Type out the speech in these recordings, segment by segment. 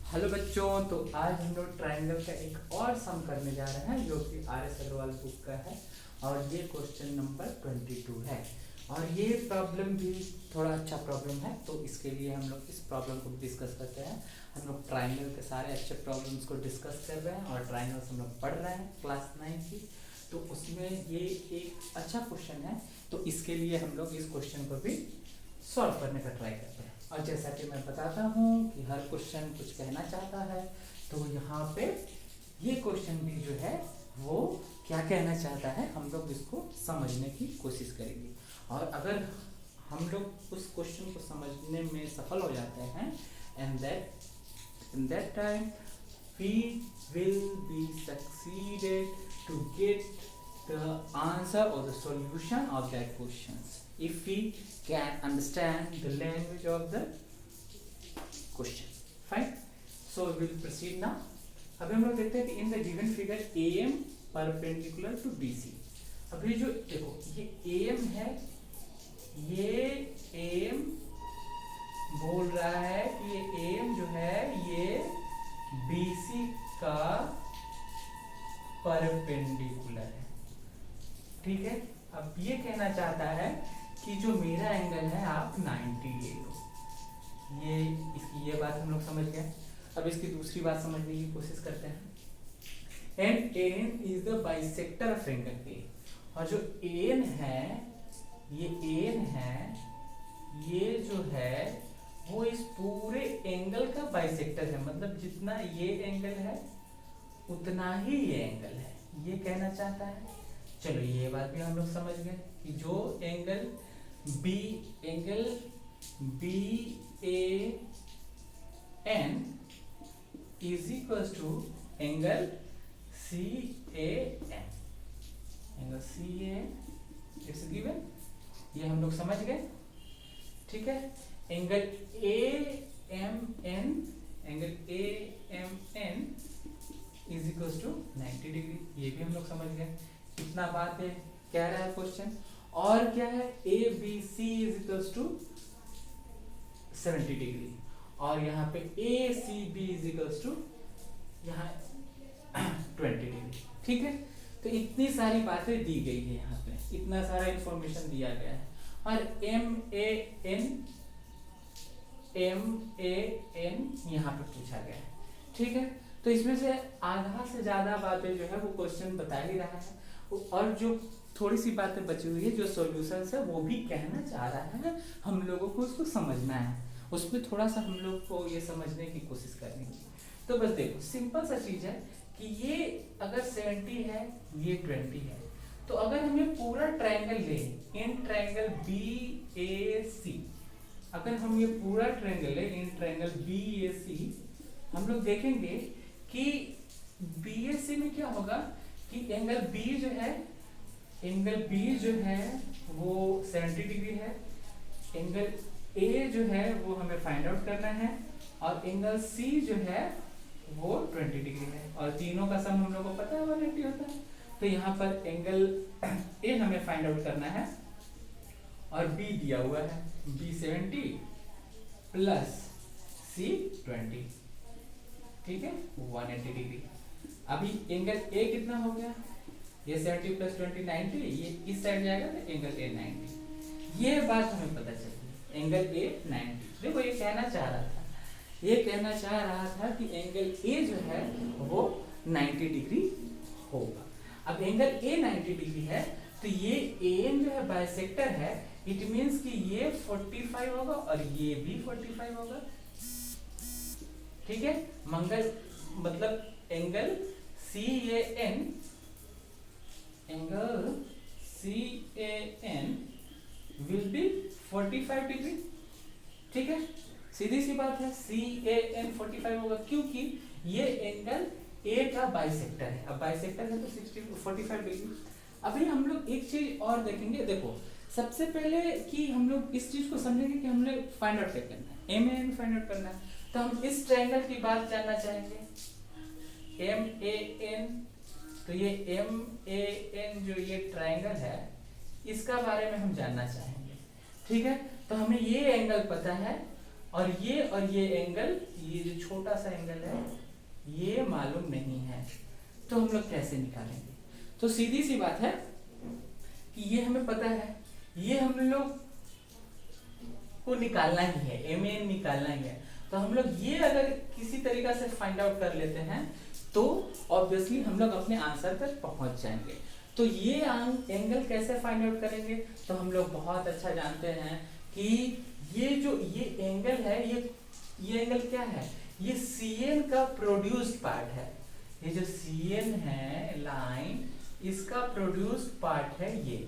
Hello बच्चों, तो आज हम लोग ट्रायंगल का एक और सम करने जा रहे हैं जो कि आर.एस. अग्रवाल बुक का है और ये क्वेश्चन नंबर 22 है। और ये प्रॉब्लम भी थोड़ा अच्छा प्रॉब्लम है, तो इसके लिए हम लोग इस प्रॉब्लम को डिस्कस करते हैं। हम लोग ट्रायंगल के सारे अच्छे प्रॉब्लम्स को डिस्कस कर रहे हैं और ट्रायंगल्स हम लोग पढ़ रहे हैं क्लास 9 की, तो उसमें ये एक अच्छा क्वेश्चन है। तो इसके लिए हम लोग इस क्वेश्चन को भी सॉल्व करने का ट्राई करते हैं। और जैसा कि मैं बताता हूँ कि हर क्वेश्चन कुछ कहना चाहता है, तो यहाँ पे ये क्वेश्चन भी जो है वो क्या कहना चाहता है, हम लोग इसको समझने की कोशिश करेंगे। और अगर हम लोग उस क्वेश्चन को समझने में सफल हो जाते हैं, and that time we will be succeeded to get the answer or the solution of that questions if we can understand the language of the question. Fine. So we will proceed now. अभी हम लोग देखते हैं कि in the given figure AM perpendicular to BC. अभी जो देखो ये AM है, ये AM बोल रहा है कि ये AM जो है ये BC का परपेंडिकुलर है। ठीक है, अब ये कहना चाहता है कि जो मेरा एंगल है आप 90 ले लो। ये इसकी ये बात हम लोग समझ गए। अब इसकी दूसरी बात समझने की कोशिश करते हैं। And N is the bisector of angle A. और जो एन है, ये एन है, ये जो है वो इस पूरे एंगल का बाइसेक्टर है। मतलब जितना ये एंगल है उतना ही ये एंगल है, ये कहना चाहता है। चलो ये बात भी हम लोग समझ गए कि जो angle B A N is equal to angle C A N, angle C A it's given, ये हम लोग समझ गए। ठीक है, angle A M N is equal to 90 degree, ये भी हम लोग समझ गए। कितना बात है, क्या रहा है क्वेश्चन, और क्या है, A B C is equal to 70 degree, और यहाँ पे A C B is equal to यहाँ 20 डिग्री। ठीक है, तो इतनी सारी बातें दी गई है, यहाँ पे इतना सारा इंफॉर्मेशन दिया गया है। और एम ए एन यहाँ पे पूछा गया है। ठीक है, तो इसमें से आधा से ज्यादा बातें जो है वो क्वेश्चन बता ही रहा है, और जो थोड़ी सी बातें बची हुई है जो सॉल्यूशंस है वो भी कहना चाह रहा है, हम लोगों को उसको समझना है, उसमें थोड़ा सा हम लोग को ये समझने की कोशिश करनी है। तो बस देखो सिंपल सा चीज है कि ये अगर 70 है, ये 20 है, तो अगर हमें पूरा ट्रायंगल ले इन ट्रायंगल BAC, अगर हम ये पूरा ट्रायंगल ले इन ट्रायंगल BAC, हम लोग देखेंगे कि BAC में क्या होगा कि एंगल B जो है, एंगल B जो है वो 70 डिग्री है, एंगल A जो है वो हमें फाइंड आउट करना है, और एंगल C जो है वो 20 डिग्री है, और तीनों का सम हम लोग को पता है 180 होता है। तो यहाँ पर एंगल A हमें फाइंड आउट करना है, और B दिया हुआ है, B 70 प्लस C 20, ठीक है, 180 डिग्री। अभी एंगल A कितना हो गया, ये 70 प्लस 20 90, ये इस साइड जाएगा तो एंगल A 90, ये बात हमें पता चली, एंगल A 90। देखो ये कहना चाह रहा था, ये कहना चाह रहा था कि एंगल A जो है वो 90 डिग्री होगा। अब एंगल A 90 डिग्री है, तो ये AN जो है बाइसेक्टर है, इट मींस कि ये 45 होगा और ये भी 45 होगा। ठीक है, मंगल मतलब angle CAN will be 45 degree. ठीक है, सीधी सी बात है, CAN 45 होगा क्योंकि ये एंगल A का बाइसेक्टर है। अब बाइसेक्टर है तो 45 डिग्री। अभी हम लोग एक चीज और देखेंगे। देखो सबसे पहले कि हम लोग इस चीज को समझेंगे कि हमने फाइंड आउट करना है, MAN फाइंड आउट करना है, तो हम इस ट्रायंगल की बात जानना चाहेंगे, MAN। तो ये MAN जो ये ट्रायंगल है इसका बारे में हम जानना चाहेंगे। ठीक है, तो हमें ये एंगल पता है और ये एंगल, ये जो छोटा सा एंगल है ये मालूम नहीं है, तो हम लोग कैसे निकालेंगे? तो सीधी सी बात है कि ये हमें पता है, ये हम लोग को निकालना ही है, एमएन निकालना ही है। तो हम लोग ये अगर किसी तरीका से फाइंड आउट कर लेते हैं तो ऑब्वियसली हम लोग अपने आंसर तक पहुंच जाएंगे। तो ये एंगल कैसे फाइंड आउट करेंगे? तो हम लोग बहुत अच्छा जानते हैं कि ये जो ये एंगल है, ये एंगल क्या है? ये CN का प्रोड्यूस्ड पार्ट है। ये जो CN है लाइन, इसका प्रोड्यूस्ड पार्ट है ये,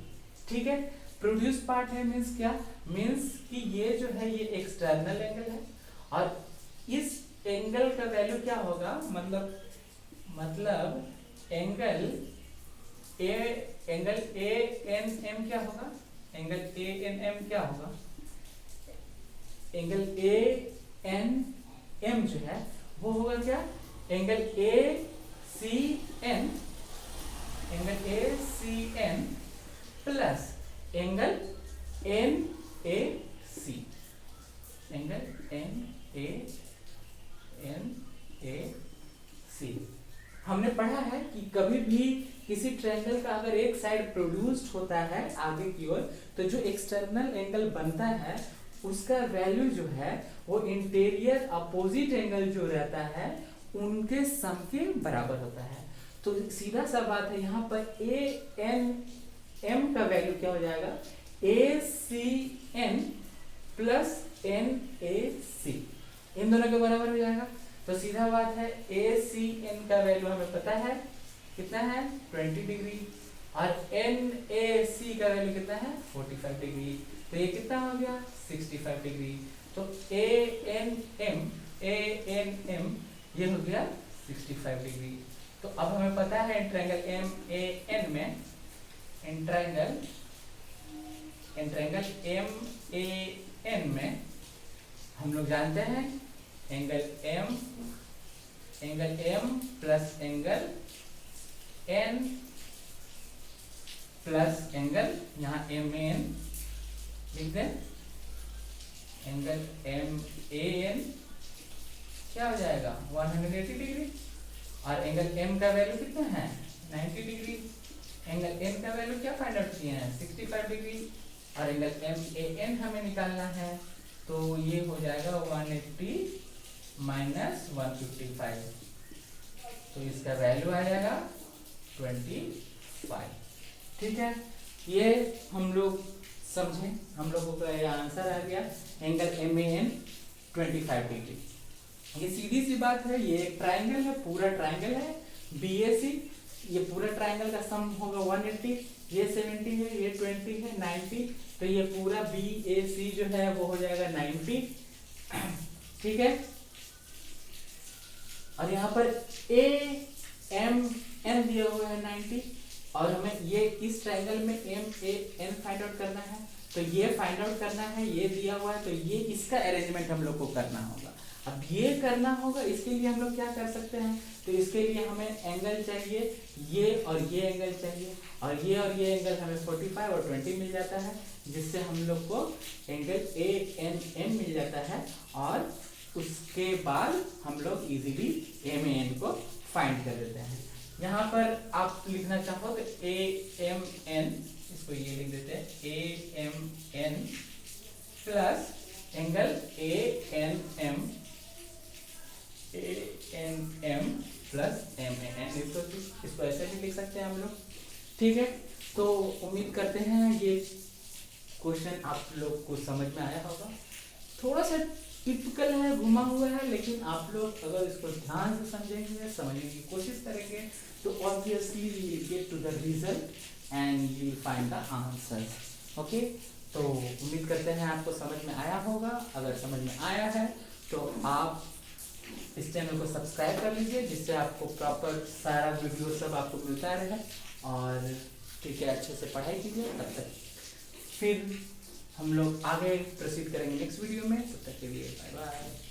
ठीक है। प्रोड्यूस्ड पार्ट है मीन्स क्या? मीन्स कि ये जो है ये एक्सटर्नल एंगल है और इस एंगल का वैल्यू क्या होगा? मतलब एंगल ANM क्या होगा? एंगल ANM क्या होगा? एंगल ANM जो है वो होगा क्या? Angle ACN, angle ACN plus angle NAC, angle NAC। हमने पढ़ा है कि कभी भी किसी ट्रायंगल का अगर एक साइड प्रोड्यूस्ड होता है आगे की ओर, तो जो एक्सटर्नल एंगल बनता है उसका वैल्यू जो है वो इंटीरियर अपोजिट एंगल जो रहता है उनके सम के बराबर होता है। तो सीधा सा बात है, यहाँ पर ANM का वैल्यू क्या हो जाएगा? ACN प्लस NAC, इन दोनों के बराबर हो जाएगा। तो सीधा बात है ACN का वैल्यू हमें पता है कितना है? 20 डिग्री, और NAC का वैल्यू कितना है? 45 डिग्री। तो ये कितना हो गया? 65 डिग्री। तो ANM ये हो गया 65 डिग्री। तो अब हमें पता है ट्रायंगल MAN में, ट्रायंगल MAN में हम लोग जानते हैं angle M plus angle N plus angle, यहाँ MAN लिख दें, एंगल MAN क्या हो जाएगा? 180 डिग्री, और एंगल M का वैल्यू कितना है? 90 डिग्री। एंगल N का वैल्यू क्या फाइंड आउट किए हैं? 65 डिग्री, और एंगल MAN हमें निकालना है, तो ये हो जाएगा 180 माइनस 155, तो इसका वैल्यू आ जाएगा 25। ठीक है, ये हम लोग समझे, हम लोगों का ये आंसर आ गया एंगल MAN 25 डिग्री। ये सीधी सी बात है, ये एक ट्रायंगल है, पूरा ट्रायंगल है BAC, ये पूरा ट्रायंगल का सम होगा 180, ये 70 है, ये 20 है, 90, तो ये पूरा BAC जो है वो हो जाएगा 90। ठीक है, और यहाँ पर AMN दिया हुआ है 90, और हमें ये इस ट्रायंगल में MAN फाइंड आउट करना है, तो ये फाइंड आउट करना है, ये दिया हुआ है, तो ये इसका अरेंजमेंट हम लोग को करना होगा। अब ये करना होगा, इसके लिए हम लोग क्या कर सकते हैं? तो इसके लिए हमें एंगल चाहिए, ये और ये एंगल चाहिए, और ये एंगल हमें 45 और 20 मिल जाता है, जिससे हम लोग को एंगल ANM मिल जाता है, और उसके बाद हम लोग इजीली MAN को फाइंड कर देते हैं। यहाँ पर आप लिखना चाहो तो AMN, इसको ये लिख देते हैं AMN plus angle ANM plus MAN, इसको ऐसे भी लिख सकते हैं हम लोग। ठीक है, तो उम्मीद करते हैं ये क्वेश्चन आप लोग को समझ में आया होगा। थोड़ा सा टिपिकल है, घुमा हुआ है, लेकिन आप लोग अगर इसको ध्यान से समझेंगे, समझने की कोशिश करेंगे, तो obviously you will get to the result and you will find the answer. Okay, तो उम्मीद करते हैं आपको समझ में आया होगा। अगर समझ में आया है तो आप इस चैनल को सब्सक्राइब कर लीजिए, जिससे आपको प्रॉपर सारा वीडियो सब आपको मिलता रहे। और ठीक है, अच्छे से पढ़ाई कीजिए। तब तक फिर हम लोग आगे प्रोसीड करेंगे नेक्स्ट वीडियो में, तब तक के लिए बाय बाय।